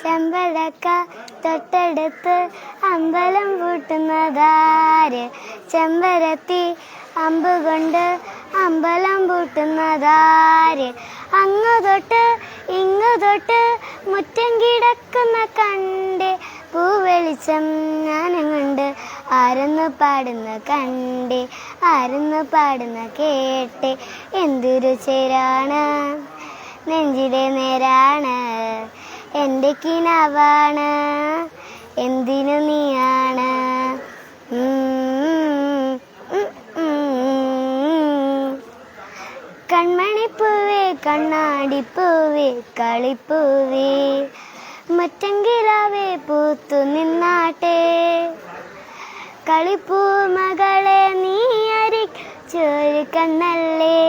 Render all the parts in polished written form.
ചെമ്പടക്ക തൊട്ടടുത്ത് അമ്പലം പൂട്ടുന്നതാര്? ചെമ്പരത്തി അമ്പ് കൊണ്ട് അമ്പലം പൂട്ടുന്നതാര്? അങ്ങു തൊട്ട് ഇങ്ങു തൊട്ട് മുറ്റം കിടക്കുന്ന കണ്ട് പൂവെളിച്ചം ഞാനും കണ്ട് ആരെന്ന് പാടുന്ന കണ്ട് ആരെന്ന് പാടുന്ന കേട്ട് എന്തൊരു ചേരാണ് നെഞ്ചിലെ നേരാണ് എൻ്റെ കിനാവാണ് എന്തിനു നീയാണ് കൺമണിപ്പൂവേ കണ്ണാടിപ്പൂവേ കളിപ്പൂവേ മറ്റെങ്കിലാവേ പൂത്തു നിന്നാട്ടെ കളിപ്പൂ മകളെ നീ ചോരു കണ്ണല്ലേ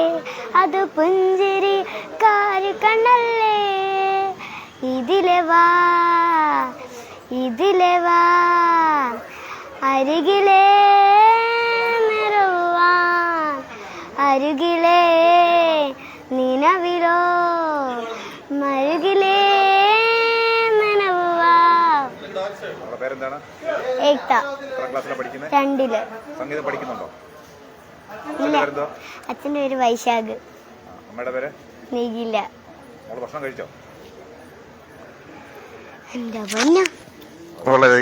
അത് പുഞ്ചിരി കാരു കണ്ണല്ലേ ഇതിലെ വാ അരികിലേ നിറവാൻ അരികിലേ നിലവിലോ മരുകിലേ നനവാ. രണ്ടില്. ഇല്ല, അച്ഛൻ്റെ പേര് വൈശാഖ്. നീകില്ല. എന്താ പൊന്നോ.